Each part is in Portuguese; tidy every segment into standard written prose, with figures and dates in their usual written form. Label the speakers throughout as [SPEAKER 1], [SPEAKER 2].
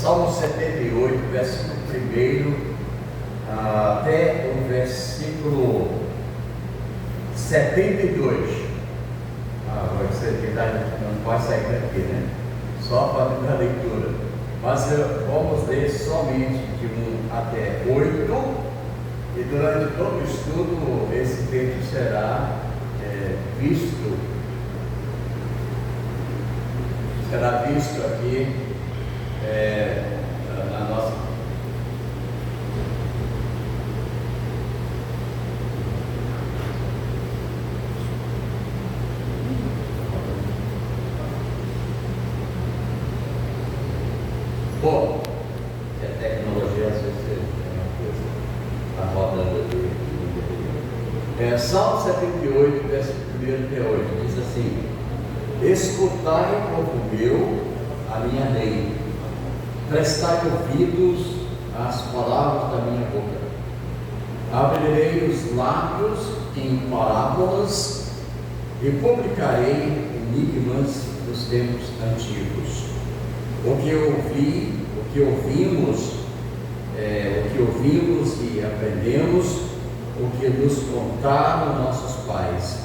[SPEAKER 1] Salmo 78, versículo 1 até o versículo 72. Agora você não vai sair daqui, né? Só para a leitura. Mas vamos ler somente de 1 até 8. E durante todo o estudo, esse texto será visto aqui na nossa. Bom, a tecnologia às vezes é uma coisa, está rodando aqui. Salmo 78, versículo 1 até 8, diz assim: escutai, povo meu, a minha lei, prestai ouvidos às palavras da minha boca. Abrirei os lábios em parábolas e publicarei enigmas dos tempos antigos. O que ouvimos e aprendemos, o que nos contaram nossos pais,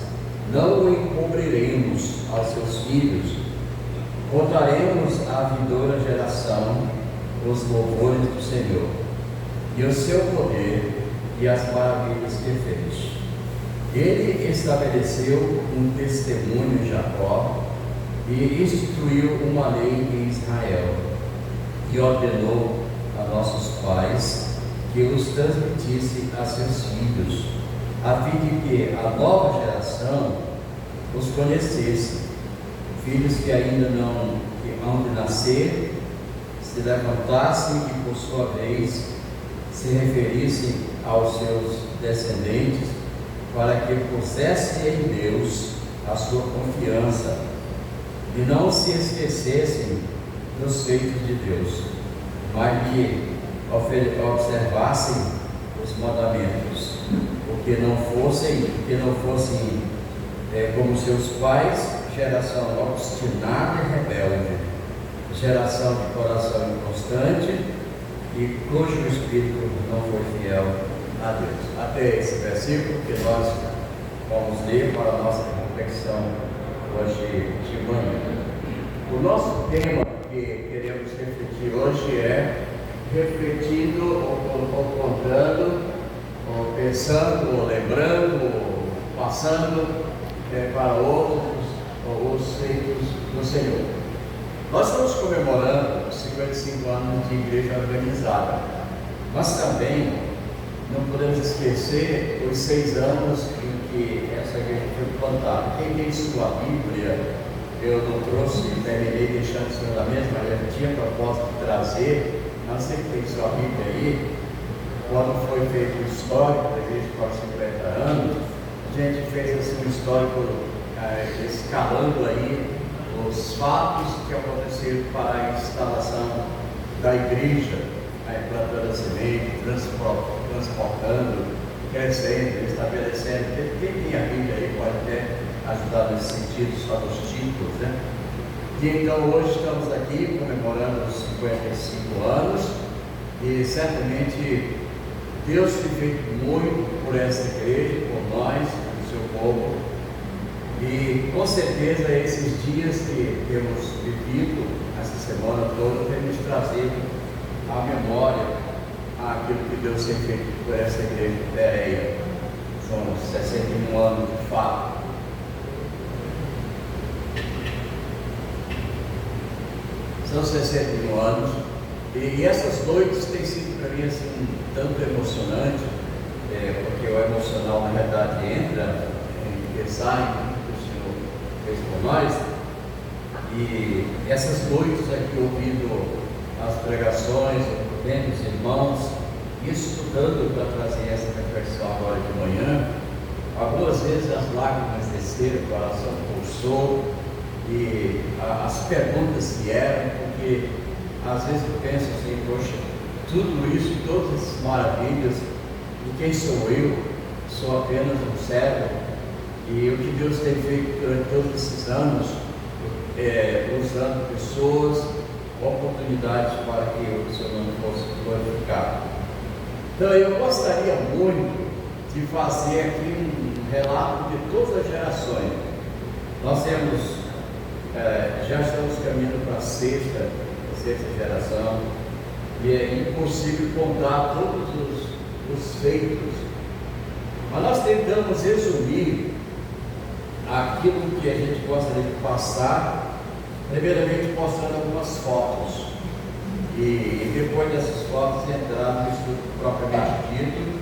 [SPEAKER 1] não o encobriremos aos seus filhos. Contaremos à vindoura geração os louvores do Senhor, e o seu poder e as maravilhas que fez. Ele estabeleceu um testemunho em Jacó e instituiu uma lei em Israel, e ordenou a nossos pais que os transmitisse a seus filhos, a fim de que a nova geração os conhecesse. Filhos que ainda não hão de nascer, se levantassem e por sua vez se referissem aos seus descendentes, para que pusessem em Deus a sua confiança e não se esquecessem dos feitos de Deus, mas que observassem os mandamentos, porque não fossem como seus pais, geração obstinada e rebelde, geração de coração inconstante e cujo espírito não foi fiel a Deus. Até esse versículo que nós vamos ler para a nossa reflexão hoje de manhã. O nosso tema que queremos refletir hoje é refletindo ou contando, ou pensando, ou lembrando, ou passando para outros os feitos do Senhor. Nós estamos comemorando 55 anos de igreja organizada, mas também não podemos esquecer os 6 anos em que essa igreja foi plantada. Quem tem sua Bíblia, eu não trouxe, terminei deixando isso na mesa, mas eu tinha propósito de trazer, não sei que tem sua Bíblia aí. Quando foi feito o histórico da igreja por 50 anos, a gente fez assim, um histórico escalando aí os fatos que aconteceram para a instalação da igreja, plantando a semente, transportando, crescendo, estabelecendo. Quem tem a Bíblia aí pode até ajudar nesse sentido, só nos títulos, né? E então hoje estamos aqui comemorando os 55 anos e certamente Deus tem feito muito por essa igreja, por nós, pelo seu povo. E com certeza esses dias que temos vivido, essa semana toda, tem nos trazido à memória aquilo que Deus tem feito por essa igreja de Bereia. São 61 anos de fato. São 61 anos. E essas noites têm sido para mim assim, um tanto emocionante, porque o emocional na verdade entra e sai. Por nós, e essas noites aqui ouvindo as pregações, vendo os irmãos, e estudando para trazer essa reflexão agora de manhã, algumas vezes as lágrimas desceram, o coração pulsou, e as perguntas vieram, porque às vezes eu penso assim, poxa, tudo isso, todas essas maravilhas, e quem sou eu? Sou apenas um servo. E o que Deus tem feito durante todos esses anos, usando pessoas, oportunidades para que o seu nome fosse glorificado. Então eu gostaria muito de fazer aqui um relato de todas as gerações. Nós temos, já estamos caminhando para a sexta geração, e é impossível contar todos os feitos, mas nós tentamos resumir aquilo que a gente gostaria de passar, primeiramente mostrando algumas fotos, e depois dessas fotos entrar no estudo propriamente dito,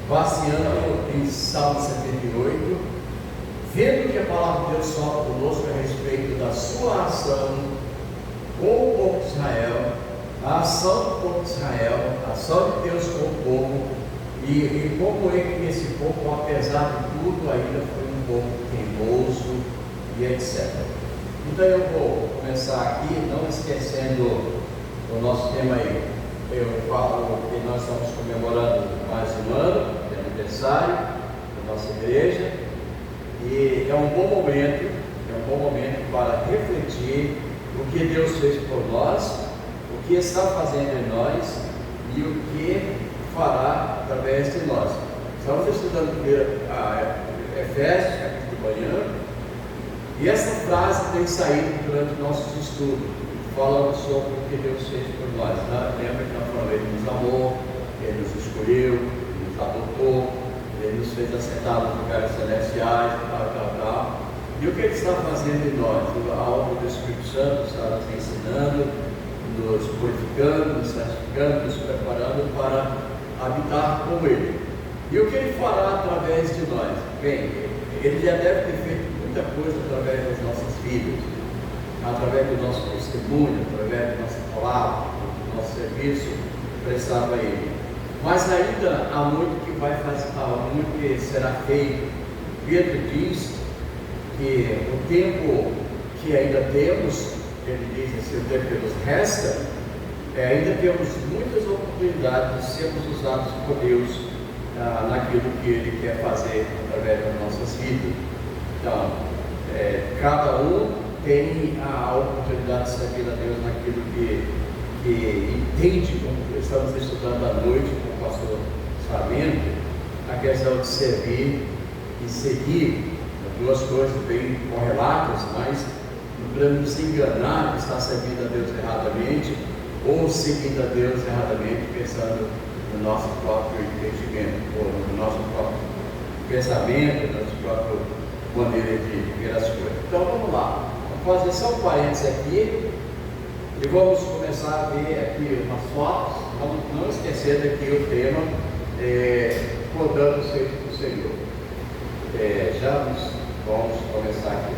[SPEAKER 1] baseando em Salmo 78, vendo que a palavra de Deus fala conosco a respeito da sua ação com o povo de Israel, a ação do povo de Israel, a ação de Deus com o povo, e como é que esse povo, apesar de tudo, ainda foi um povo teimoso e etc. Então eu vou começar aqui, não esquecendo o nosso tema aí. Eu falo que nós estamos comemorando mais um ano de aniversário da nossa igreja, e é um bom momento para refletir o que Deus fez por nós, o que está fazendo em nós e o que fará através de nós. Estamos estudando Efésios, capítulo de manhã, e essa frase tem saído durante nossos estudos, falando sobre o que Deus fez por nós. Lembra que nós falamos, Ele nos amou, Ele nos escolheu, Ele nos adotou, Ele nos fez assentar nos lugares celestiais, tal. E o que Ele está fazendo em nós? A obra do Espírito Santo está nos ensinando, nos purificando, nos santificando, nos preparando para habitar com Ele. E o que Ele fará através de nós? Bem, Ele já deve ter feito muita coisa através das nossas vidas, através do nosso testemunho, através da nossa palavra, do nosso serviço prestado a Ele. Mas ainda há muito que vai fazer, há muito que será feito. Pedro diz que o tempo que ainda temos, ele diz assim, o tempo que nos resta, ainda temos muitas oportunidades de sermos usados por Deus naquilo que Ele quer fazer através das nossas vidas. Então, cada um tem a oportunidade de servir a Deus naquilo que entende, como estamos estudando à noite com o pastor Sarmento, a questão de servir e seguir, duas coisas bem correlatas, mas não podemos nos enganar de estar servindo a Deus erradamente ou seguindo a Deus erradamente, pensando no nosso próprio entendimento, ou no nosso próprio pensamento, na nossa própria maneira de ver as coisas. Então vamos lá, vamos fazer só um parênteses aqui e vamos começar a ver aqui umas fotos, não esquecendo aqui o tema, rodando os feitos do Senhor. Vamos começar aqui.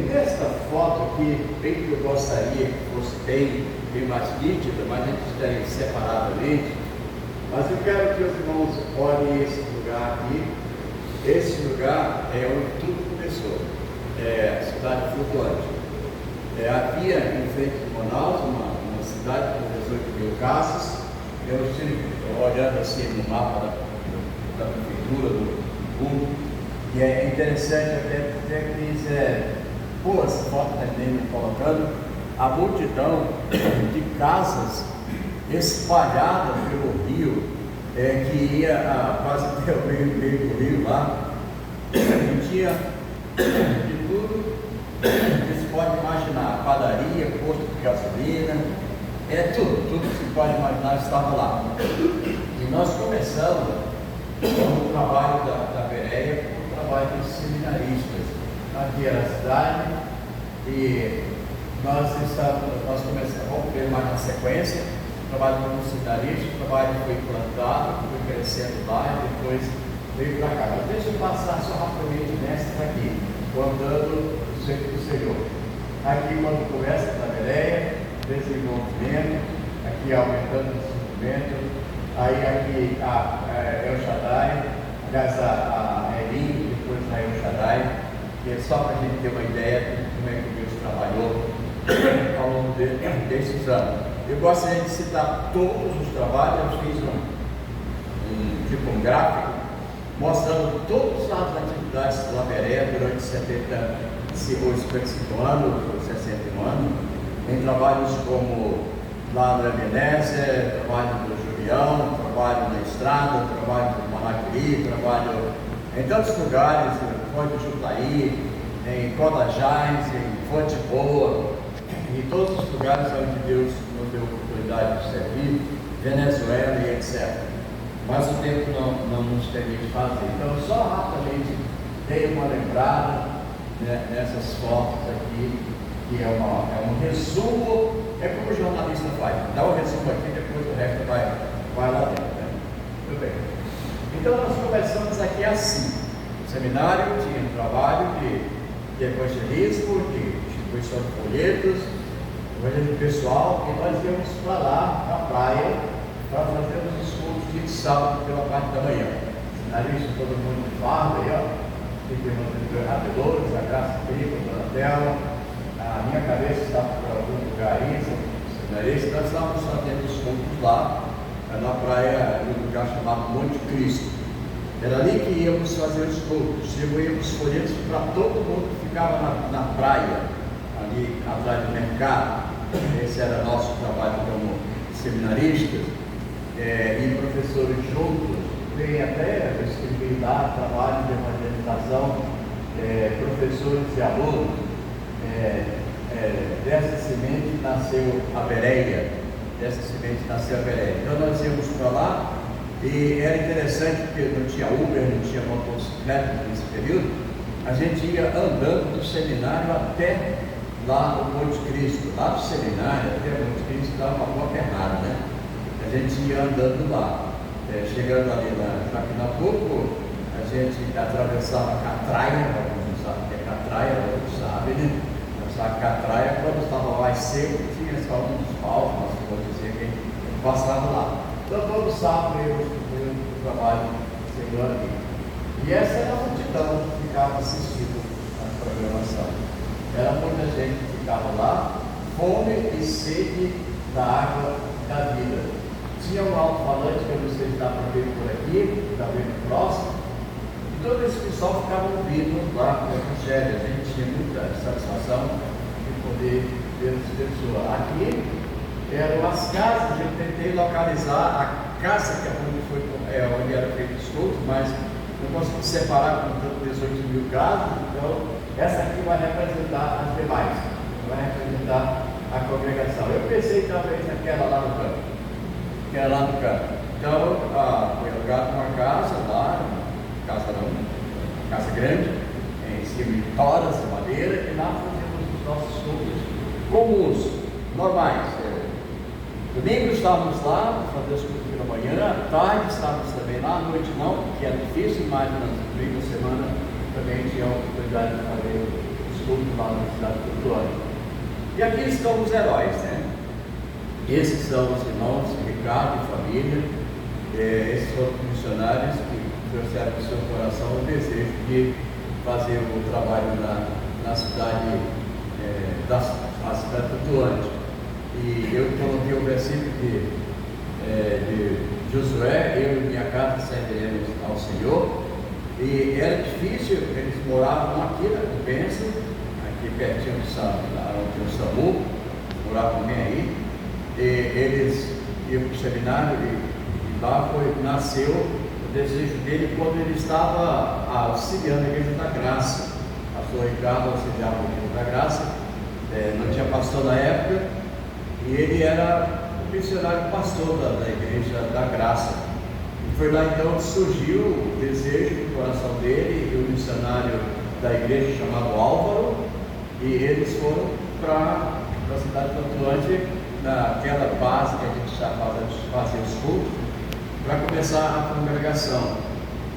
[SPEAKER 1] Nesta foto aqui, bem que eu gostaria que fosse bem mais nítida, mas a gente tem separadamente, mas eu quero que os irmãos olhem esse lugar aqui. Esse lugar é onde tudo começou, a cidade flutuante. Havia em frente de Manaus uma cidade com 18.000 casas. Eu estive olhando assim no mapa da prefeitura do mundo, e é interessante até que diz, essa foto também me colocando, a multidão de casas espalhadas pelo rio, que ia quase até o meio do rio lá, e tinha de tudo que se pode imaginar, padaria, posto de gasolina, tudo que se pode imaginar estava lá. E nós começamos o trabalho da Bereia, o trabalho dos seminaristas. Aqui era a cidade, e nós começamos, vamos ver mais na sequência, o trabalho como seminarista, o trabalho foi implantado, foi crescendo lá, e depois veio para cá. Mas deixa eu passar só rapidamente nessa aqui, contando o centro do Senhor. Aqui quando começa a Bereia, desenvolvimento, aqui aumentando o desenvolvimento, aí aqui a El Shaddai, aliás a Elim, depois a El Shaddai, que é só para a gente ter uma ideia de como é que Deus trabalhou ao longo desses anos. Eu gostaria de citar todos os trabalhos. Eu fiz um gráfico mostrando todas as atividades da Bereia durante 70 ou 55 anos, ou 61 anos, em trabalhos como lá no Ebenezer, trabalho do Julião, trabalho na estrada, trabalho no Manaquiri, trabalho em tantos lugares, em Fonte de Jutaí, em Codajás, em Fonte Boa, em todos os lugares onde Deus nos deu oportunidade de servir, Venezuela e etc. Mas o tempo não nos permite fazer. Então, só rapidamente dei uma lembrada, né, nessas fotos aqui, que é um resumo, é como o jornalista faz, dá um resumo aqui, depois o resto vai lá dentro. Né? Muito bem. Então, nós começamos aqui assim. O seminário tinha um trabalho de evangelismo, de distribuição de folhetos, evangelismo pessoal, e nós íamos para lá, na praia, para fazer os estudos de sábado pela parte da manhã. Seminaristas, todo mundo de farda, aí, ó. Aqui tem o Rabelores, a Graça Pico, a Donatella, a minha cabeça estava para algum lugar aí, seminaristas, nós estávamos fazendo os cultos lá, na praia, num lugar chamado Monte Cristo. Era ali que íamos fazer os cultos, distribuíamos folhetos para todo mundo que ficava na praia, ali atrás do mercado. Esse era nosso trabalho como seminaristas, e professores juntos. Tem até, eu escrevi lá, trabalho de evangelização, professores e alunos. Dessa semente nasceu a Bereia. Então nós íamos para lá, e era interessante porque não tinha Uber, não tinha motocicleta nesse período. A gente ia andando do seminário até lá no Monte Cristo. Lá do seminário até o Monte Cristo dava uma boa pernada, né? A gente ia andando lá. Chegando ali na Joaquim Nabuco, a gente atravessava a Catraia, para quem não sabe o que é Catraia, não sabe, né? A Catraia, quando estava mais seco, tinha só uns palcos, umas coisas assim, que a gente passava lá. Então, todo sábado eu fui o trabalho chegando aqui. E essa era a multidão que ficava assistindo a programação. Era muita gente que ficava lá, fome e sede da água da vida. Tinha um alto-falante, que eu não sei se dá para ver por aqui, está vendo próximo, e todo esse pessoal ficava ouvindo lá no Evangelho. A gente tinha muita satisfação de poder ver as pessoas. Aqui eram as casas, eu tentei localizar a casa que onde era feito os cultos, mas não consegui separar com tanto 18 mil casas, então essa aqui vai representar as demais, vai representar a congregação. Eu pensei talvez naquela lá no canto. Então, foi alugado uma casa lá, casa grande, em cima de toras de madeira, e lá fazíamos os nossos cultos comuns, normais. Domingo estávamos lá para fazer os cultos pela manhã, à tarde estávamos também lá, à noite não, que era difícil, mas nas primeiras semanas também tinha a oportunidade de fazer os cultos lá na cidade cultural. E aqui estão os heróis, né? Esses são os irmãos, Ricardo e família. Esses foram missionários que trouxeram no seu coração o desejo de fazer o trabalho na cidade, na cidade flutuante. E eu coloquei o versículo de Josué: eu e minha casa serviremos ao Senhor. E era difícil, eles moravam aqui na Compensa, aqui pertinho do SAMU, moravam bem aí. Eles iam para o seminário e lá nasceu o desejo dele quando ele estava auxiliando a Igreja da Graça. Pastor Ricardo auxiliava a Igreja da Graça, não tinha pastor na época, e ele era o missionário pastor da Igreja da Graça. E foi lá então que surgiu o desejo do coração dele e o missionário da igreja chamado Álvaro, e eles foram para a cidade flutuante, naquela base que a gente já fazia os cultos, para começar a congregação.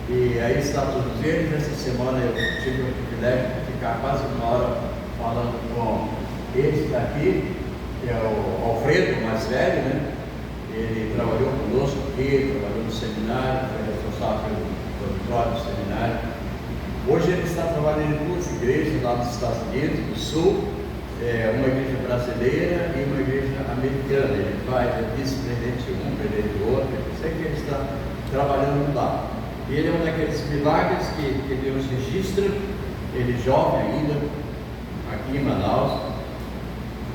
[SPEAKER 1] E aí está todos eles. Essa semana eu tive o privilégio de ficar quase uma hora falando com esse daqui, que é o Alfredo, mais velho, né? Ele trabalhou conosco aqui, trabalhou no seminário, foi responsável pelo auditório do seminário. Hoje ele está trabalhando em duas igrejas lá nos Estados Unidos, do Sul, uma igreja brasileira e uma igreja americana. Ele vai, vice-presidente de um, presidente do outro. Eu sei que ele está trabalhando lá. E ele é um daqueles milagres que Deus registra, ele jovem ainda, aqui em Manaus,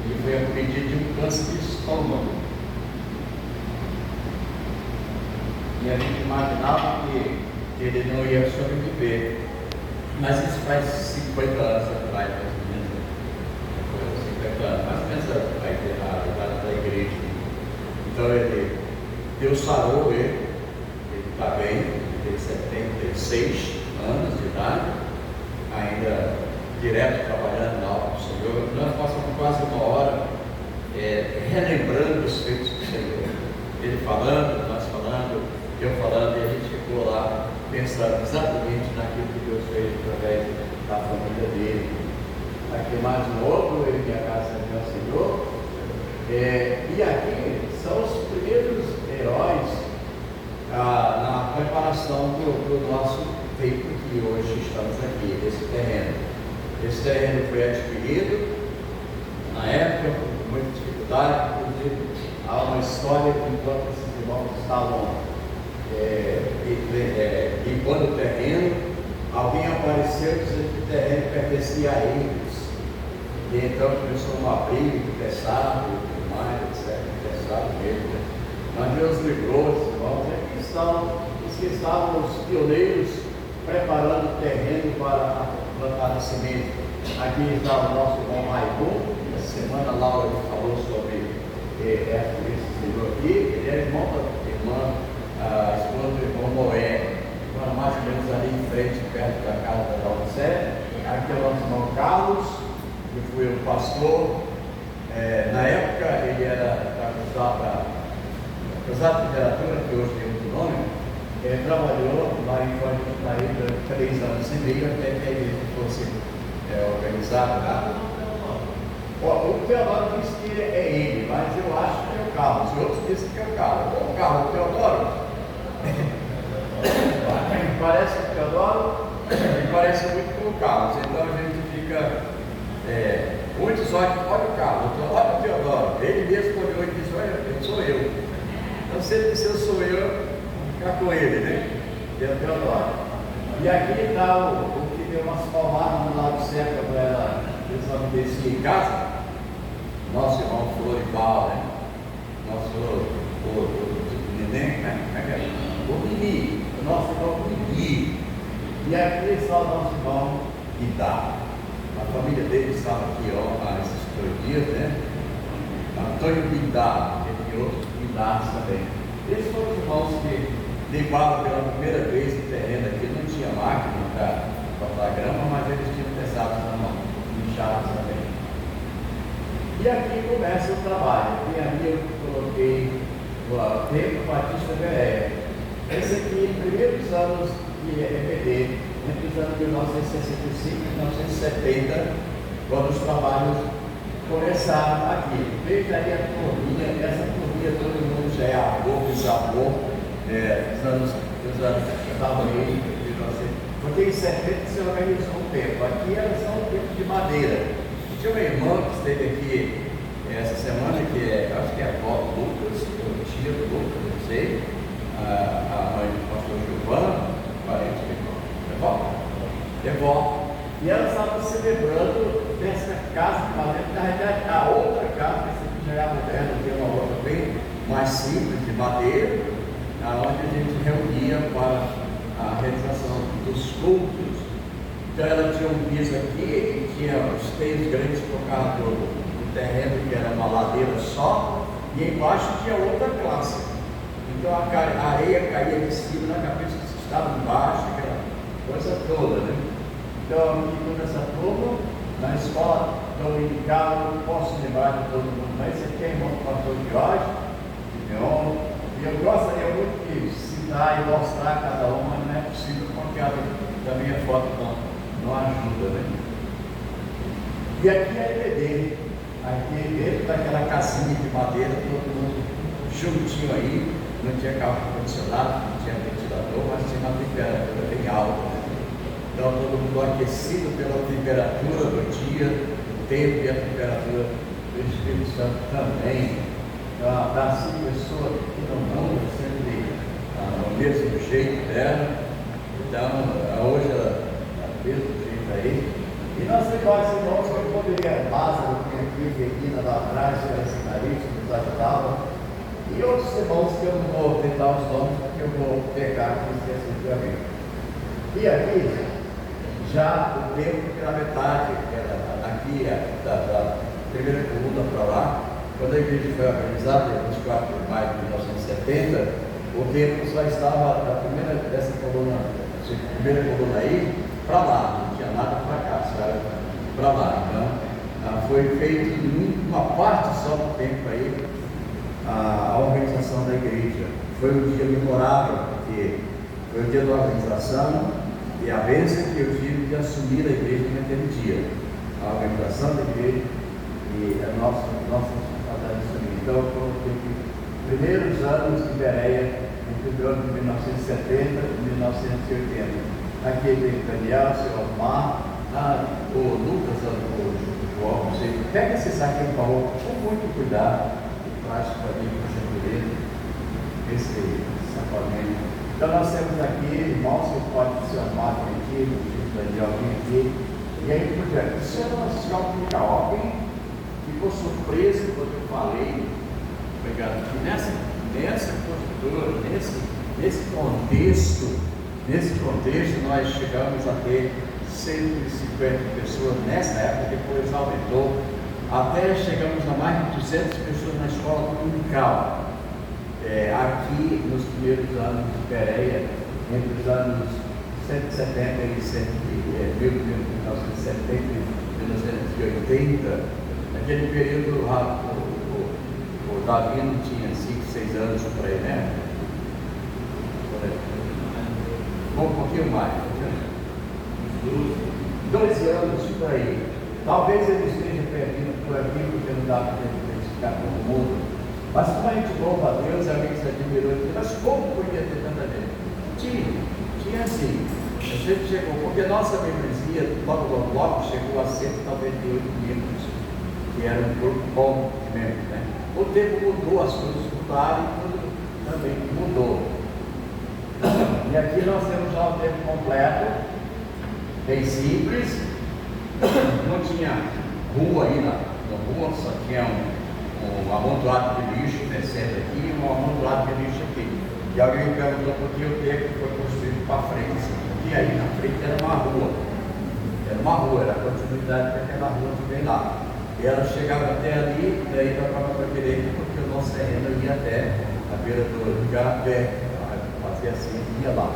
[SPEAKER 1] e foi acometido de um câncer de estômago. E a gente imaginava que ele não ia sobreviver. Mas isso faz 50 anos atrás, mais ou menos. 50 anos, mais ou menos a idade da igreja. Então Deus sarou ele está bem, ele tem 76 anos de idade, ainda direto trabalhando na obra do Senhor. Nós passamos quase uma hora relembrando os feitos do Senhor. Ele falando, nós falando, eu falando, e a gente ficou lá pensando exatamente naquilo que Deus fez através da família dele. Aqui mais um outro, ele que é a casa do meu Senhor. E aqui são os primeiros heróis na preparação do nosso feito que hoje estamos aqui, desse terreno. Esse terreno foi adquirido na época com muita dificuldade, inclusive há uma história que enquanto esses irmãos estavam limpando o terreno, alguém apareceu dizendo que o terreno pertencia a eles. E então começou uma briga de pesado, tudo mais, etc. Pesado mesmo. Mas Deus livrou os irmãos. Aqui estão os que estavam os pioneiros preparando o terreno para plantar a semente. Aqui está o nosso irmão Raimundo. Essa semana a Laura falou sobre esse senhor aqui. Ele é irmão da irmã, a esposa do irmão Noé, mais ou menos ali em frente, perto da casa da Laudicé. Aqui é o nosso irmão Carlos, que foi um pastor. Na época ele era acusado da literatura, que hoje tem outro nome. Ele trabalhou lá em Fortaleza durante 3 anos e meio, até que a igreja fosse organizada lá. O Teodoro disse que é ele, mas eu acho que é o Carlos. E outros dizem que é o Carlos. O Teodoro parece o Teodoro e parece muito com o Carlos. Então a gente fica. Muitos olham o Carlos, olha o Teodoro. Ele mesmo olhou e disse: olha, sou eu. Então se ele disse eu sou eu, ficar com ele, né? É o Teodoro. E aqui está o que deu umas palmadas no lado certo para ela desobedecer em casa. Nosso irmão Florival, né? Nosso neném, o Mini, o nosso irmão Mini. E aqui está o nosso irmão Idá. A família dele estava aqui esses 2 dias, né? Antônio Bidá, entre outros Bidás também. Esses foram os irmãos que limpavam pela primeira vez o terreno aqui. Não tinha máquina para cortar grama, mas eles tinham pesado na mão, inchados também. E aqui começa o trabalho. E ali eu coloquei o Tempo Batista Berea. Esse aqui, primeiros anos de EPD, entre os anos de 1965 e 1970, quando os trabalhos começaram aqui. Veja aí a turminha, essa turminha todo mundo já é avô, bisavô, os anos que estavam aí, porque em 70 se organizou um tempo. Aqui era só um tempo de madeira. Tinha uma irmã que esteve aqui essa semana, que acho que é a avó do Lucas, ou tia do Lucas, não sei, a mãe do pastor Giovanni, parente do irmão. É vó. E ela estava celebrando dessa casa de madeira, na realidade a outra casa, que essa aqui já é moderna, tem uma outra bem mais simples de madeira, onde a gente reunia para a realização dos cultos. Então ela tinha um piso aqui e tinha os teios grandes por causa do terreno, que era uma ladeira só, e embaixo tinha outra classe. Então a areia caía de cima na cabeça que estava embaixo, aquela coisa toda, né? Então aqui toda essa turma, na escola dominical, eu posso lembrar de todo mundo, mas esse aqui é irmão do pastor Jorge, e eu gostaria muito de citar e mostrar cada uma, mas não é possível, porque também a foto não ajuda, né? E aqui é a EPD, aqui dentro daquela casinha de madeira, todo mundo juntinho aí, não tinha carro condicionado, não tinha ventilador, mas tinha uma temperatura bem alta, né? Então todo mundo aquecido pela temperatura do dia, o tempo e a temperatura do Espírito Santo também. Então, das 5 pessoas que no mundo, sempre do mesmo jeito dela. Então hoje ela do mesmo jeito aí. E nós temos irmãos que outro ele era Lázaro, que aqui, Regina lá atrás, que era seminarista, que nos ajudava. E outros irmãos que eu não vou tentar os nomes, porque eu vou pegar aqui e esquecer de alguém. E aqui, já o tempo pela metade, que era daqui, da primeira coluna para lá, quando a igreja foi organizada, em 24 de maio de 1970, o tempo só estava dessa coluna, primeira coluna aí, para lá, não tinha nada para cá, só era para lá. Então, foi feito em uma parte só do tempo aí, a organização da igreja. Foi um dia memorável, porque foi o dia da organização e a bênção que eu tive de assumir a igreja naquele dia. A organização da igreja e a nossa responsabilidade de assumir. Então, eu coloquei aqui, primeiros anos de Bereia, entre o ano de 1970 e 1980. Aqui tem o Daniel, o seu Osmar, o Lucas, o João, não sei. Pega esse saquinho, por favor, com muito cuidado. Plástico ali, puxa direito, esse sacolinho. Então nós temos aqui irmãos que pode ser amado aqui, o tipo Daniel aqui, e aí por diante. Isso é uma história. Alguém ficou surpreso quando eu falei, obrigado, que nessa postura, nesse contexto nós chegamos a ter 150 pessoas nessa época, depois aumentou. Até chegamos a mais de 200 pessoas na escola dominical. Aqui nos primeiros anos de Bereia, entre os anos 170 e 1970 e 1980, naquele período o Davi não tinha 5, 6 anos por aí, né? Um pouquinho mais, 12 anos por aí. Talvez ele esteja perdido por aqui, porque não dá para identificar todo mundo. Mas como a gente louva a Deus, alguém se admirou e disse, mas como podia ter tanta gente? Tinha sim. A gente chegou, porque nossa membresia, logo chegou a 198 membros, que era um grupo bom de membros, né? O tempo mudou, as coisas mudaram e tudo também mudou. E aqui nós temos já o tempo completo, bem simples. Não tinha rua aí na rua, só tinha um amontoado de lixo descendo aqui e um amontoado de lixo aqui. E alguém me perguntou por que o tempo foi construído para frente, porque aí na frente era uma rua, era a continuidade daquela rua que vem lá. E ela chegava até ali, daí tocava para a direita, porque o nosso terreno ia até a beira do Igarapé, fazia assim, ia lá.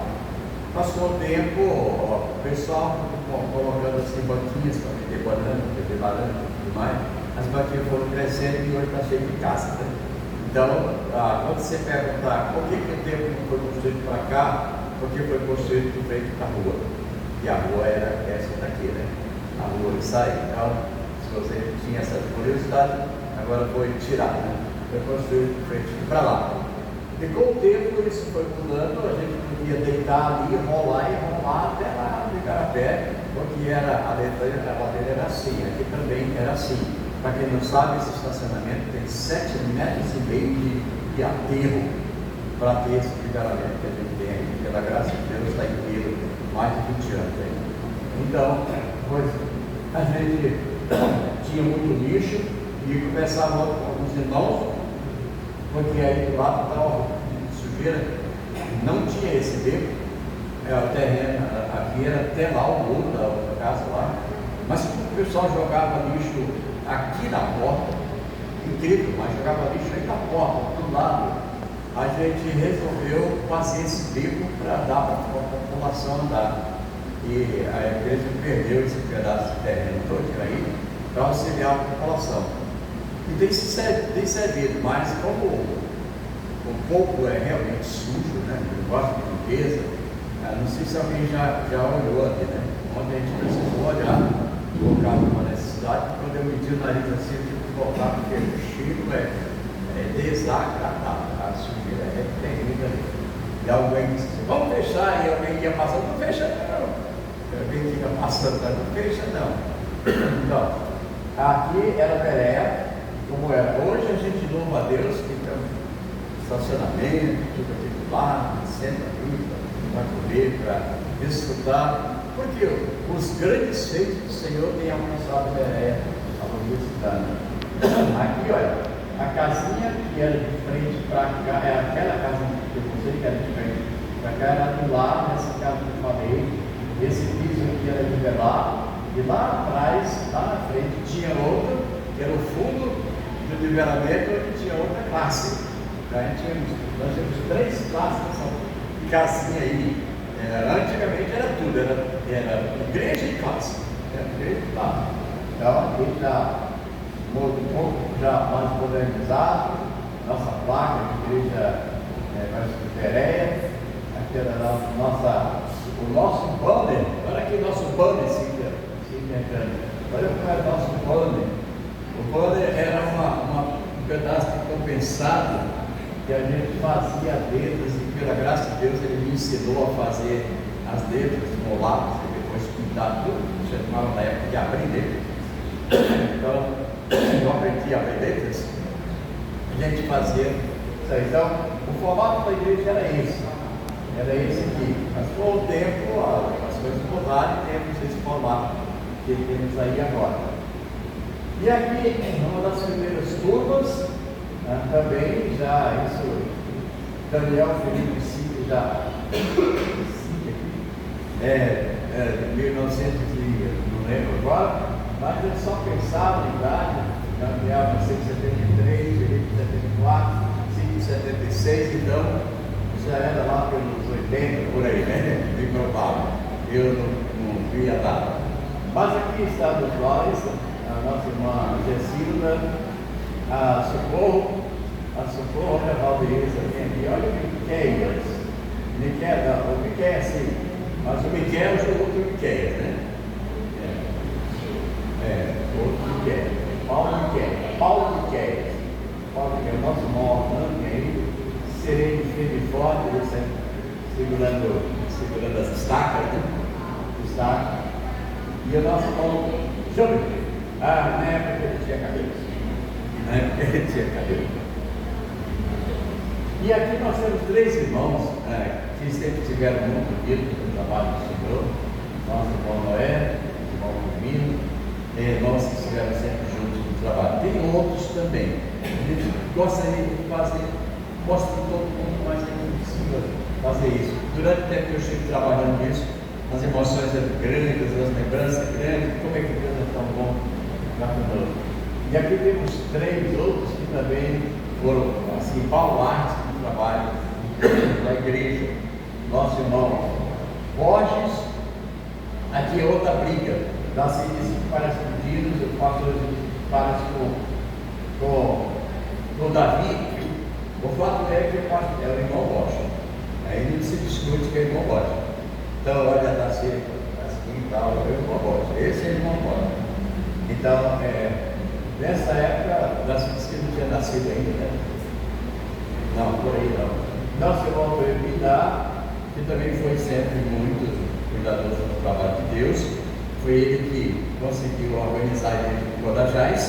[SPEAKER 1] Passou o tempo, o pessoal colocando assim banquinhas para vender banana, vender laranja e tudo mais, as banquinhas foram crescendo e hoje está cheio de casca. Né? Então, quando você perguntar por que o templo não foi construído para cá, porque foi construído por frente da rua. E a rua era essa daqui, né? A rua de sair. Então, se você tinha essa curiosidade, agora foi tirado, né? Foi construído por frente para lá. E com o tempo isso foi mudando, a gente podia deitar ali, rolar até lá no Igarapé, porque a ladeira era assim, aqui também era assim. Para quem não sabe, esse estacionamento tem 7,5 metros de aterro para ter esse ligamento que a gente tem aqui, pela graça de Deus, está inteiro, mais de 20 anos aí. Então, a gente tinha muito lixo e começava alguns irmãos, porque aí do lado estava sujeira, não tinha esse beco, o terreno aqui era até lá o muro da outra casa lá, mas o pessoal jogava lixo aqui na porta, incrível, mas jogava lixo aí na porta, do lado, a gente resolveu fazer esse beco para dar para a população andar. E a igreja perdeu esse pedaço de terreno todo aí para auxiliar a população. E tem servido, mas como o povo é realmente sujo, né? Não gosta de limpeza, não sei se alguém já olhou aqui, né? Ontem a gente precisou olhar, colocar uma necessidade, quando eu medi o nariz assim, eu tive que voltar, porque o cheiro é desagradável, a sujeira é terrível ali. E alguém disse assim, vamos fechar, e alguém ia passando, não fecha não. Alguém fica passando, não fecha não. Então, aqui era Bereia, como era. Hoje a gente louva a Deus, que tem um estacionamento, tudo aqui do lado, senta ali para comer, para desfrutar, porque os grandes feitos do Senhor têm alcançado Bereia
[SPEAKER 2] visitando. Aqui, olha, a casinha que era de frente para cá, é aquela casinha que eu mostrei que era de frente para cá, era do lado dessa casa que eu falei. Esse piso aqui era nivelado, e lá atrás, lá na frente, tinha outra, que era o fundo do nivelamento, onde tinha outra classe. Então, nós tínhamos 3 classes de casinha aí. Antigamente era tudo, era igreja e classe. Era igreja e classe. Então, aqui está um pouco já mais modernizado, nossa placa de igreja presbiteriana, aqui era o nosso banner. Olha aqui o nosso banner, olha como é o nosso banner. O banner era um pedaço de compensado que a gente fazia letras, e pela graça de Deus ele me ensinou a fazer as letras com lápis e depois pintar tudo. Você tomava na época de abrir letras. Então, eu aprendi a abrir letras, a gente fazia isso aí. Então, o formato da igreja era esse aqui. Mas com o tempo, as coisas mudaram e temos esse formato que temos aí agora. E aqui, uma das primeiras turmas, também já isso, Daniel Felipe Cid já, 1900 não lembro agora, mas ele só pensava em idade. Daniel nasceu em 73, Felipe em 74, Cid em 76, então já era lá pelos 80 por aí, né? Bem provável. Eu não vi a data. Mas aqui está dos nós, a nossa irmã Gessilda, a Socorro, olha a Valdeireza vem aqui, olha o Miqueias. O Miqueias sim, mas o Miqueias é o outro Miqueias, né? Outro Miqueias. Paulo Miqueias, o nosso irmão Orlando aí, sereno, firme e forte, ele segurando as estacas, né? E o nosso irmão Júlio, na época ele tinha cabelo. E aqui nós temos 3 irmãos que sempre tiveram muito vida no trabalho do Senhor. Nosso irmão Noé, irmão Firmino, irmãos que estiveram sempre juntos no trabalho. Tem outros também. A gente gostaria de fazer, mostra todo mundo, mas a gente não precisa fazer isso. Durante o tempo que eu estive trabalhando nisso, as emoções eram grandes, as lembranças grandes, como é que Deus é tão bom para conosco. E aqui temos 3 outros que também foram assim, baluartes do trabalho da igreja. Nosso irmão Borges, aqui é outra briga, da ciência que parece com Dinos, o pastor parece com Davi. O fato é que é o irmão Borges. Aí não se discute que é o irmão Borges. Então, olha, está assim e tal, é o irmão Borges. Esse é o irmão Borges. Então, nessa época, das que não tinha nascido ainda, né? Não, por aí não. Nosso irmão Vidar, que também foi sempre muito cuidadoso do trabalho de Deus, foi ele que conseguiu organizar a igreja de Codajás,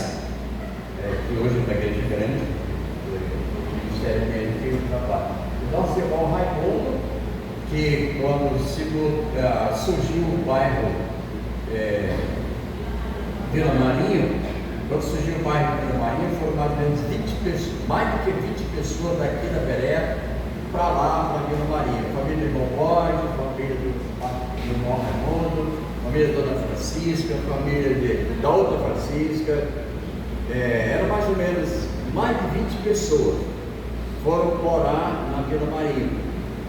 [SPEAKER 2] que hoje é uma igreja grande, o ministério dele que o trabalho. O nosso irmão Raimundo, que quando surgiu o bairro Vila Marinho, quando surgiu o bairro Vila Marinho, foram mais ou menos 20 pessoas, mais do que 20 pessoas daqui da Beré para lá, para Vila Marinho. Família do irmão Borges, família do irmão Raimundo, família da Dona Francisca, família da outra Francisca. Eram mais ou menos mais de 20 pessoas foram morar na Vila Marinho.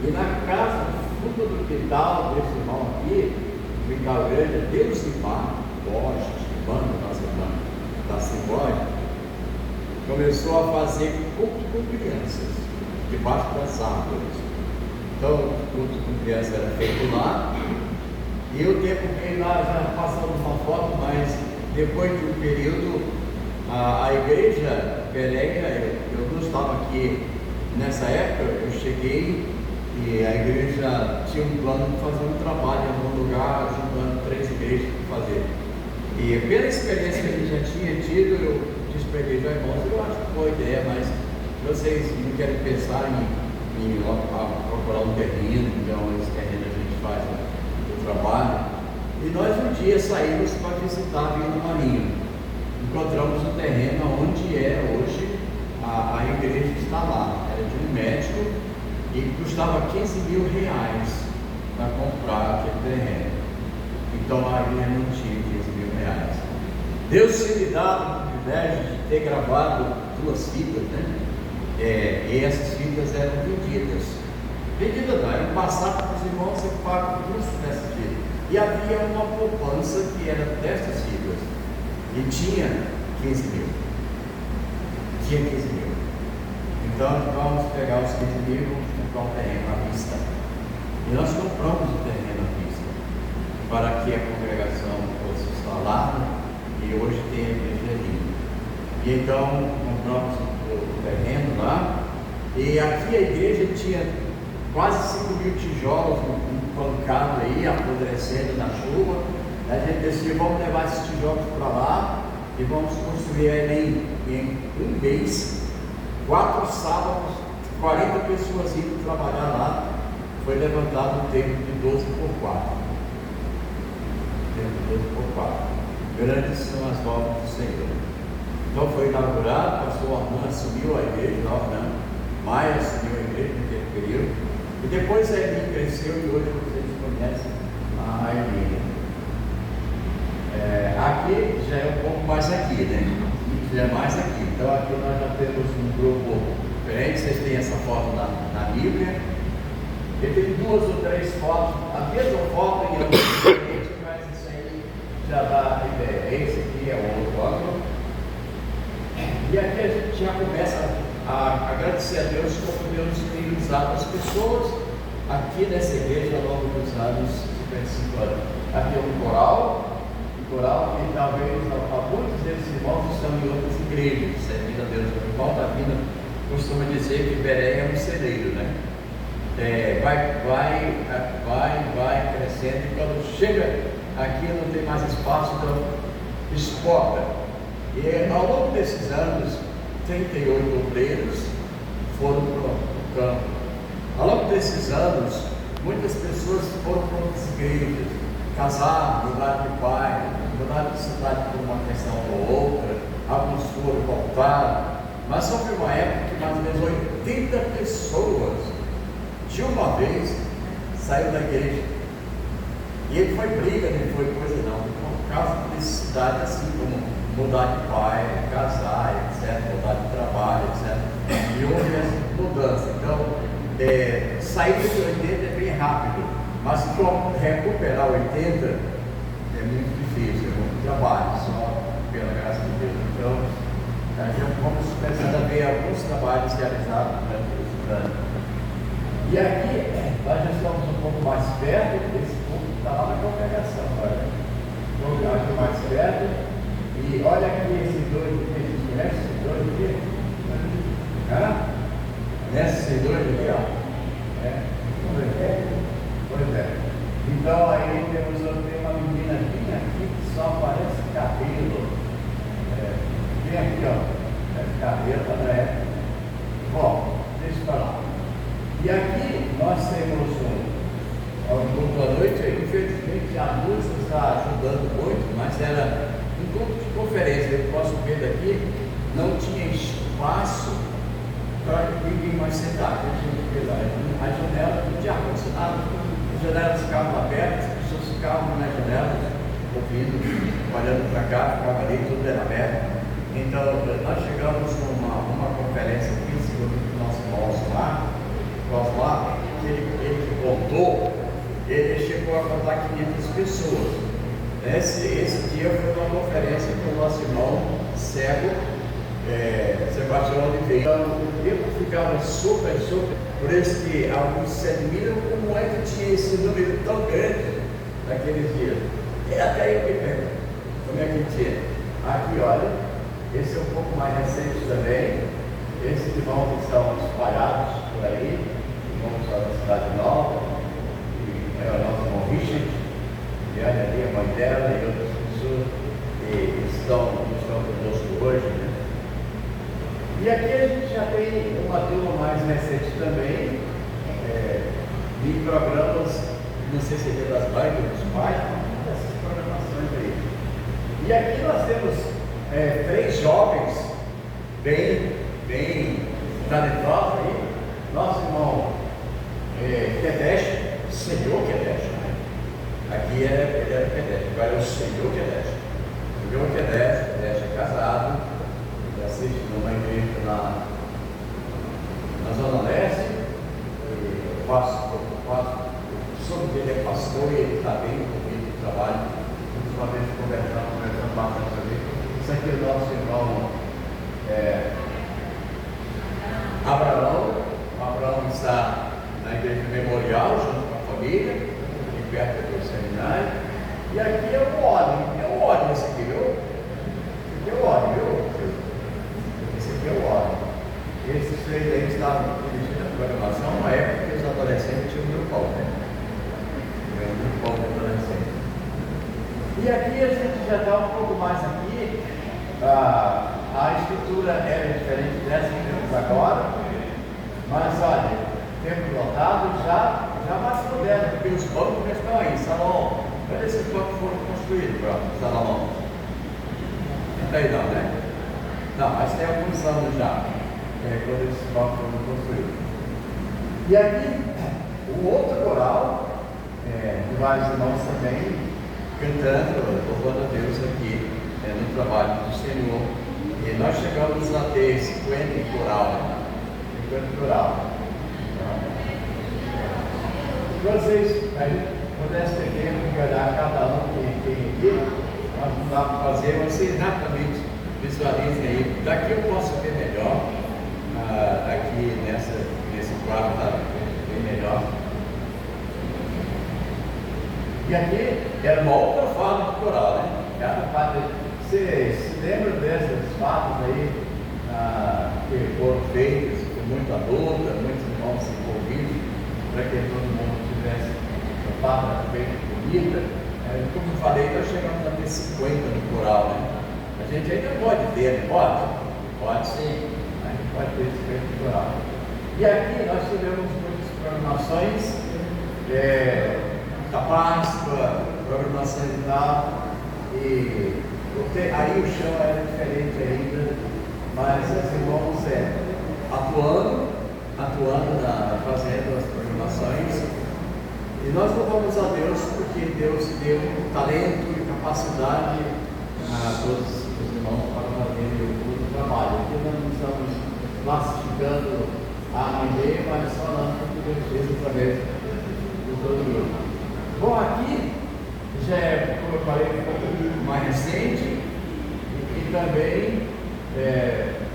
[SPEAKER 2] E na casa, no fundo do quintal desse irmão aqui, o quintal grande, Deus de Mar, Borges, banda nossa irmã da Cibóia, começou a fazer culto com crianças, debaixo das árvores. Então, o culto com crianças era feito lá, e o tempo que lá já passamos uma foto, mas depois de um período, a igreja Pereira, eu não estava aqui nessa época, eu cheguei e a igreja tinha um plano de fazer um trabalho em algum lugar, juntando 3 igrejas para fazer. E pela experiência que a gente já tinha tido, eu disse para a igreja, irmãos, eu acho que boa ideia, mas vocês não querem pensar em procurar um terreno, então esse terreno a gente faz o trabalho. E nós um dia saímos para visitar a Vila Marinho.
[SPEAKER 1] encontramos o terreno onde é hoje a igreja está lá. Era de um médico e custava R$15.000 para comprar aquele terreno. Então a igreja não tinha R$15.000. Deus tinha me dado o privilégio de ter gravado 2 fitas, né? E essas fitas eram vendidas. Vendidas não, eram passadas para os irmãos, você paga o custo dessas fitas. E havia uma poupança que era dessas fitas. E tinha 15.000. Tinha 15.000. Então vamos pegar os 15.000 e vamos comprar um terreno à vista. E nós compramos o terreno à vista para que a congregação fosse instalada e hoje tem a igreja ali. E então compramos o terreno lá, e aqui a igreja tinha quase 5.000 tijolos empancados aí, apodrecendo na chuva. A gente decidiu, vamos levar esses tijolos para lá e vamos construir ele em um mês, 4 sábados, 40 pessoas indo trabalhar lá. Foi levantado um templo de 12 por 4. Templo de 12 por 4. Grandes são as obras do Senhor. Então foi inaugurado, pastor Armando assumiu a igreja, Maia assumiu a igreja naquele período. E depois a Eli cresceu e hoje vocês conhecem a Eli. Aqui já é um pouco mais aqui, né? Já é mais aqui. Então aqui nós já temos um grupo diferente. Vocês têm essa foto na Bíblia. Eu tenho 2 ou 3 fotos, a mesma foto em ângulo diferente, mas isso aí já dá a ideia. Esse aqui é o outro ângulo. E aqui a gente já começa a agradecer a Deus como Deus tem usado as pessoas aqui nessa igreja ao longo dos anos 55 anos. Aqui é um coral que talvez muitos desses irmãos estão em outras igrejas, servindo a Deus. O irmão Davina costuma dizer que Bereia é um celeiro, né? Vai crescendo, e quando chega aqui não tem mais espaço, então exporta. E ao longo desses anos, 38 obreiros foram para o campo. Ao longo desses anos, muitas pessoas foram para outras igrejas, casaram, mudaram de pai, mudaram de cidade por uma questão ou outra, alguns foram, voltaram, mas houve uma época que mais ou menos 80 pessoas de uma vez saiu da igreja. E ele foi briga, não foi coisa não, por causa de necessidade, assim como mudar de pai, casar, etc., mudar de trabalho, etc. E houve essa mudança. Então, sair de 80 é bem rápido, mas recuperar 80 é muito difícil, é muito trabalho, só pela graça de Deus. Então, a gente vamos começar a ver alguns trabalhos realizados durante esse ano. E aqui, nós já estamos um pouco mais perto, esse ponto está lá na congregação, olha. Vamos aqui mais perto, e olha aqui esses dois, vocês conhecem esses dois aqui? Conhece esses dois aqui, ó? Pois é. Então aí tem uma menina bem aqui que só parece cabelo. Bem aqui, ó. Cabelo, né? Bom, deixa eu falar. E aqui nós temos um grupo à noite, infelizmente a luz está ajudando muito, mas era um grupo de conferência. Eu posso ver daqui, não tinha espaço para ninguém mais sentar. A janela não tinha ar-condicionado, as janelas ficavam abertas, as pessoas ficavam nas janelas, ouvindo, olhando para cá, ficava ali, tudo era aberto. Então nós chegamos numa conferência aqui, segundo o nosso irmão lá, que ele contou, ele chegou a contar 500 pessoas. Esse dia foi uma conferência com o nosso irmão cego, Sebastião Oliveira. Então, o tempo ficava super, por isso que alguns se admiram como é que tinha esse número tão grande naqueles dias. E até eu me pergunto, como é que tinha? Aqui, olha, esse é um pouco mais recente também. Esses irmãos estão espalhados por aí, irmãos da Cidade Nova, e é o nosso irmão Richard, e olha ali a mãe dela e outras pessoas que estão conosco hoje, né? E aqui a gente já tem uma turma mais recente também, de programas, não sei se é Dia das Mães, dos pais, dessas programações aí. E aqui nós temos
[SPEAKER 2] três jovens bem talentosos aí. Nosso irmão Kedesh, Senhor Kedesh, né? Aqui ele era Kedesh, agora é o Senhor Kedesh. O Senhor Kedesh é casado, ele assiste numa igreja na Zona Leste, o sobrinho dele é pastor e ele está bem envolvido no trabalho. Ultimamente conversando bastante sobre isso. Isso aqui é o nosso irmão Abraão. O Abraão está na igreja memorial junto com a família, aqui perto do seminário. E aqui é o óleo esse aqui, viu? Esse aqui é o óleo, viu? Esse aqui é o óleo. Esses três aí estavam dirigindo a programação na época que os adolescentes tinham um grupão, né? Um grupão de adolescentes. E aqui a gente já está um pouco mais aqui. A estrutura era diferente dessa que temos agora. Mas olha, tempo lotado já mais moderno, porque os bancos já estão aí. Salomão, quando esses bancos foram construídos para Salomão? Não tem não, né? Não, mas tem alguns anos já. Quando esses bancos foram construídos. E aqui, o outro coral, de vários irmãos também, cantando, louvando a Deus aqui, no trabalho do Senhor. E nós chegamos a ter 50 em coral, né? 50 coral. Se vocês pudessem ter tempo de olhar cada um que tem aqui, nós não dá para fazer, mas vocês rapidamente visualizem aí. Daqui eu posso ver melhor. Aqui nesse quadro está bem melhor. E aqui era uma outra fala do coral, né? Cada parte. Você se lembra desses fatos aí que foram feitos com muita luta, muitos irmãos envolvidos, para que todo mundo tivesse uma palavra bem bonita? Como eu falei, nós chegamos a ter 50 no coral, né? A gente ainda pode ter, pode? Pode sim. A gente pode ter 50 no coral. E aqui nós tivemos muitas programações da Páscoa, programações e tal, e aí o chão era diferente ainda, mas os irmãos atuando fazendo as programações. E nós louvamos a Deus porque Deus deu talento e capacidade a todos os irmãos para fazerem o trabalho. Aqui nós não estamos classificando a ninguém, mas falando o que Deus fez através de todo o grupo. Bom, aqui já é, como eu falei, um pouco mais recente e também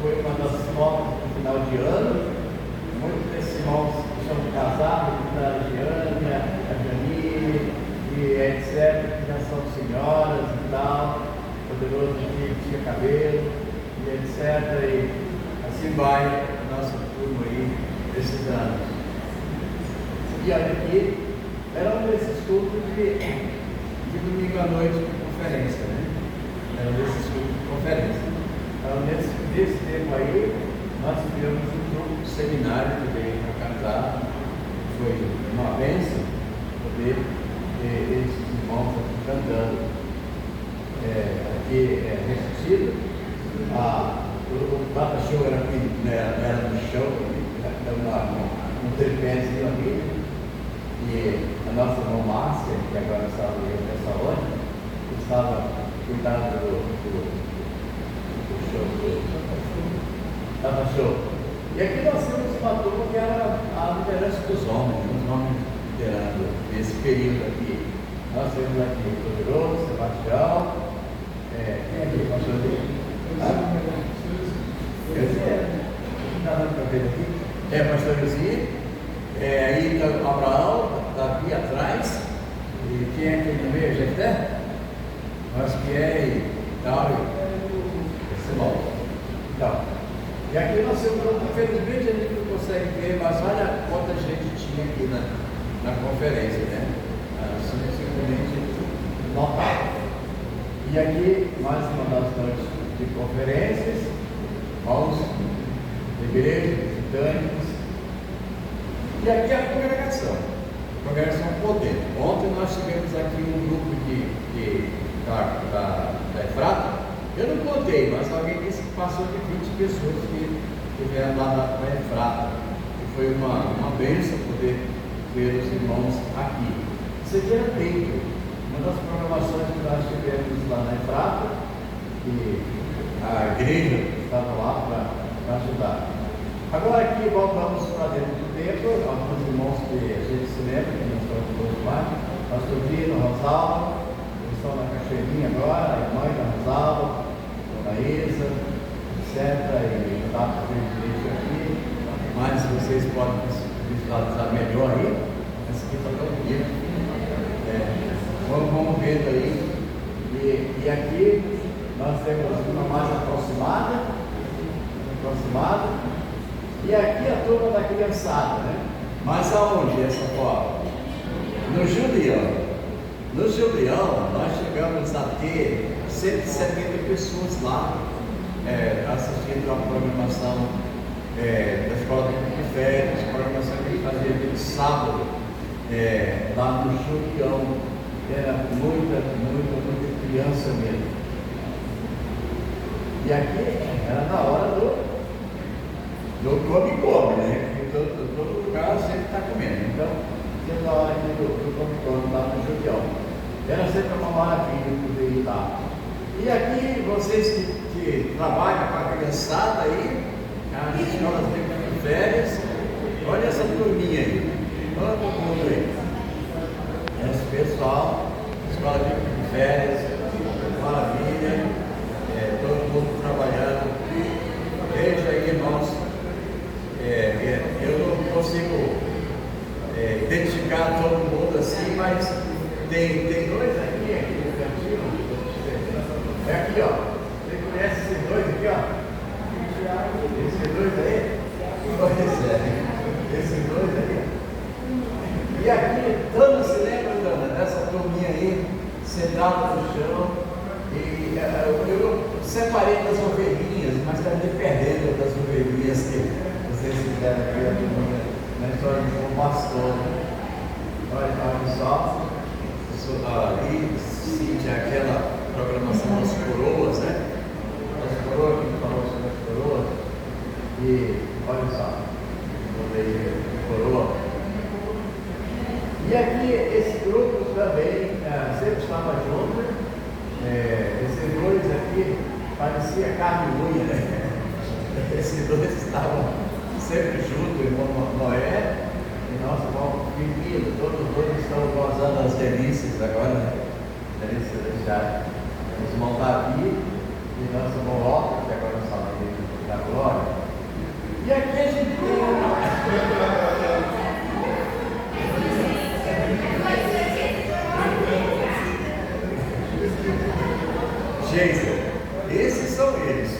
[SPEAKER 2] foi uma das fotos do final de ano. Muitos desses irmãos que são casados, a Giane, a Janine e etc., que já são senhoras e tal, poderoso que tinha cabelo e etc., e assim vai a nossa turma aí desses anos. E olha aqui, era um desses cultos de domingo à noite de conferência, né? Era um desses cultos de conferência. Então, nesse tempo aí, nós tivemos um grupo de seminário que veio para cantar. Foi uma bênção poder ter esses irmãos aqui cantando. Aqui é resistido. O Data Show era aqui, era no show, um tripézinho ali. E a nossa irmã Márcia, que agora estava nessa hora, estava cuidando do show, Data Show. E aqui nós temos uma turma que era a liderança dos homens, os homens liderando nesse período aqui. Nós temos aqui o Poderoso, Sebastião, quem é aqui, pastor dele? Está dando para ver aqui? Pastor José. Aí está o Abraão, Davi atrás, e quem é aqui no meio? Jefté? Acho que e tal, Simão. Então, e aqui nós temos, infelizmente a gente não consegue ver, mas olha quanta gente tinha aqui na conferência, né? Simplesmente notável. E aqui, mais uma das noites de conferências, irmãos de igreja, visitantes. E aqui a congregação poder. Ontem nós tivemos aqui um grupo da Efrata,
[SPEAKER 1] Eu não contei, mas alguém disse que passou de 20 pessoas que vieram lá da Efrata. E foi uma bênção poder ver os irmãos aqui. Isso aqui era dentro. Uma das programações que nós tivemos lá na Efrata, e a igreja estava lá para ajudar. Agora aqui voltamos para dentro do templo, alguns irmãos que a gente se lembra, que nós estamos todos lá, pastor Dino, Rosalvo, eles estão na cachoeirinha agora, a irmã da Rosalvo, Dona Isa, etc. E não dá para ver direito aqui, mas vocês podem visualizar melhor aí. Essa aqui está tão bonita. Vamos vendo aí. E aqui nós temos uma mais aproximada. E aqui a turma da criançada, né? Mas aonde essa foto? No Julião. No Julião, nós chegamos a ter 170 pessoas lá, assistindo a programação da Escola de Férias, programação que ele fazia de sábado, lá no Julião. Era muita criança mesmo. E aqui era na hora do come, né? Em todo lugar sempre está comendo. Então, sempre na hora aqui do come lá no Julião. Era sempre uma maravilha poder ir lá. E aqui, vocês que trabalham com a criançada aí, as escolas de férias, olha essa turminha aí. Olha todo mundo aí. Esse pessoal, escola de férias, maravilha, todo mundo trabalhando. Veja aí, irmãos. Eu não consigo identificar todo mundo assim, mas tem dois aqui no cantinho. É aqui, ó. Você conhece esses dois aqui, ó? Esses dois aí? Pois é. Esses dois aí. E aqui, Dana, se lembra, Dana, dessa turminha aí, sentada no chão. E eu separei das ovelhinhas, mas acabei perdendo das ovelhinhas que vocês fizeram aqui a turminha na história de um pastor. Olha só, ali, Cíntia, aquela programação das coroas, né? As coroas, que falou sobre as coroas. E olha só, coroa. E aqui, esse grupo também sempre estava junto. Esses dois aqui parecia carne e unha, né? Esses dois estavam sempre juntos, o irmão Noé e nosso irmão Firmino. Todos os dois estão gozando as delícias agora, né? Delícias deixadas. Os irmãos Davi e nosso irmão Otto, que agora está na igreja da glória. E aqui a gente tem Jason, esses são eles.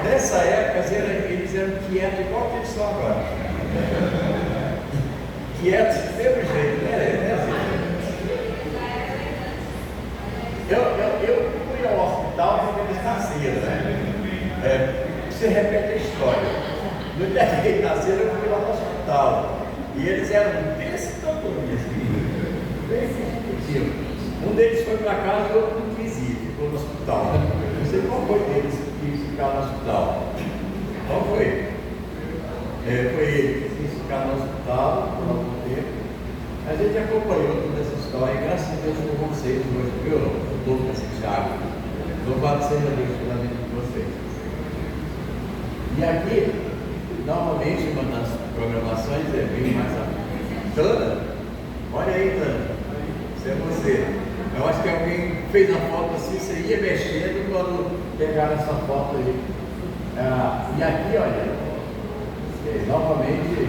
[SPEAKER 1] Nessa época eles eram quietos igual que eles são agora. Quietos de todo jeito, né? Eu fui ao hospital quando eles nasceram, né? Você repete a história. No dia que eles nasceram, eu fui lá no hospital. E eles eram desse tamanho, assim, bem pequenininho. Um deles foi para casa e o outro não quis ir, ficou no hospital. Não sei qual foi deles que quis ficar no hospital. Qual foi? Foi ele que quis ficar no hospital por algum tempo. A gente acompanhou toda essa história e graças a Deus com vocês hoje, viu? Lucas e Thiago. Louvado seja Deus pela vida de vocês. E aqui, novamente, uma das programações é bem mais a Tana. Olha aí, Tana. Isso é você. Eu acho que alguém fez a foto assim, você ia mexendo quando pegaram essa foto aí. E aqui, olha, novamente,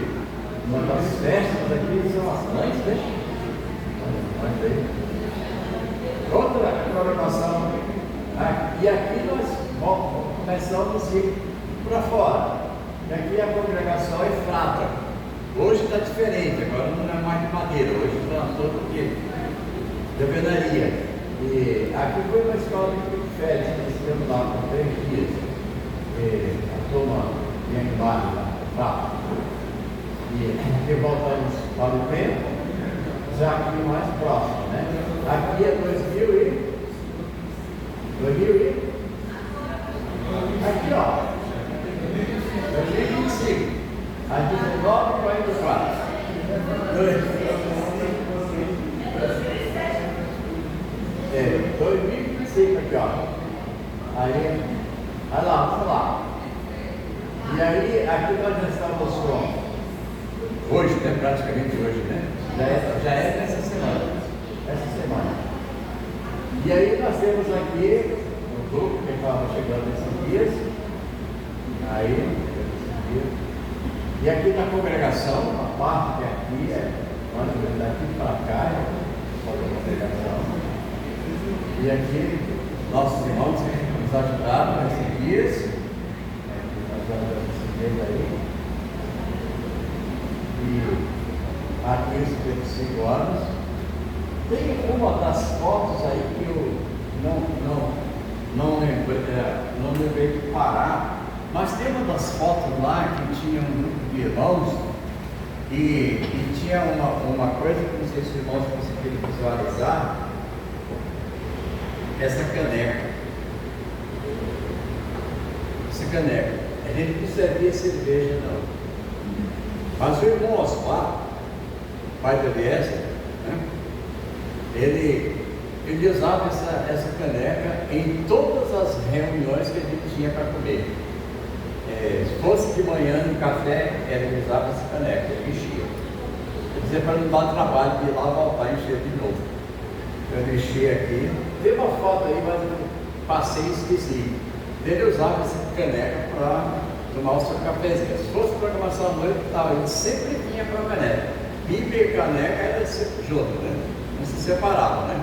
[SPEAKER 1] uma das festas aqui são as mães, né? Olha aí. Outra programação. E aqui nós começamos a ir para fora. E aqui a congregação é Efrata. Hoje está diferente, agora não é mais de madeira, hoje está todo de alvenaria. E aqui foi uma escola de férias, que nós tivemos lá por 3 dias. A turma de animais lá. E voltamos para o tempo, já aqui mais próximo, né? Aqui é 2000 e
[SPEAKER 2] Aí, olha lá, vamos lá. E aí, aqui nós já estamos
[SPEAKER 1] Hoje, né? Praticamente hoje, né?
[SPEAKER 2] já é nessa semana. Essa semana. E aí nós temos aqui um grupo que estava chegando nesses dias. Aí, esses dias. E aqui na congregação, a parte que aqui é, olha, daqui para cá é a congregação. E aqui, nossos irmãos que nos ajudaram nesses dias. Nós vamos esses dias aí. E aqui os 55 anos. Tem uma das fotos aí que eu não lembrei de parar, mas tem uma das fotos lá que tinha um grupo de irmãos e tinha uma coisa que não sei se os irmãos conseguiram visualizar, essa caneca. Essa caneca. A gente não servia cerveja não. Mas o irmão Osmar, pai da Eliezer, né? Ele usava essa caneca em todas as reuniões que a gente tinha para comer. Se fosse de manhã no café, ele usava essa caneca, ele enchia. Quer dizer, para não dar trabalho de ir lá voltar e encher de novo. Eu enchi aqui. Tem uma foto aí, mas eu passei e esqueci. Ele usava essa caneca para tomar o seu cafezinho. Se fosse programação à noite, ele sempre vinha com a caneca. Bíblia e caneca era sempre junto, né? Não se separavam, né?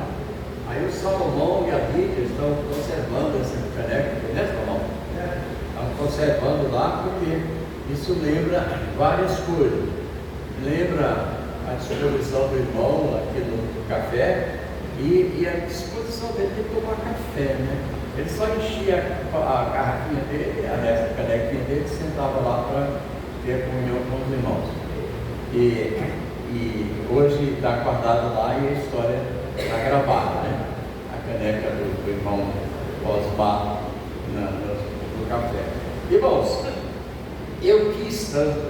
[SPEAKER 2] Aí o Salomão e a Lídia estão conservando essa caneca, né, Salomão? Estão conservando lá porque isso lembra várias coisas. Lembra a disposição do irmão aqui no café e a disposição dele de tomar café, né? Ele só enchia a garrafinha dele, a canequinha dele, sentava lá para ter comunhão com os irmãos. E hoje está guardado lá e a história está gravada, né? A caneca do irmão Osmar no café. Irmãos, eu quis tanto,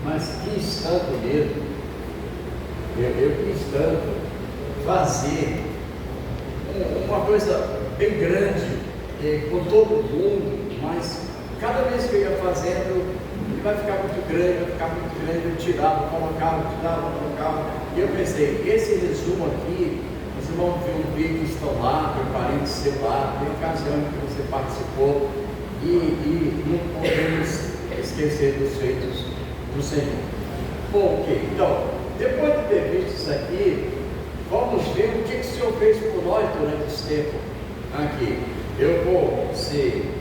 [SPEAKER 2] mas quis tanto mesmo, eu quis tanto fazer uma coisa bem grande, com todo mundo, mas cada vez que eu ia fazendo, ele vai ficar muito grande, eu tirava, colocava, e eu pensei, esse resumo aqui, vocês vão ver um vídeo que estão lá, preparem o celular, tem ocasião que você participou, e não podemos esquecer dos feitos do Senhor. Bom, ok, então, depois de ter visto isso aqui, vamos ver o que o Senhor fez por nós durante esse tempo aqui. Eu vou ser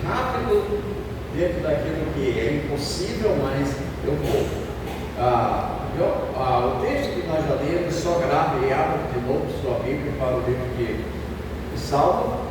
[SPEAKER 2] rápido dentro daquilo que é impossível, mas eu vou. O texto que nós já lemos, só grave e abra de novo sua Bíblia para o livro de Salmo.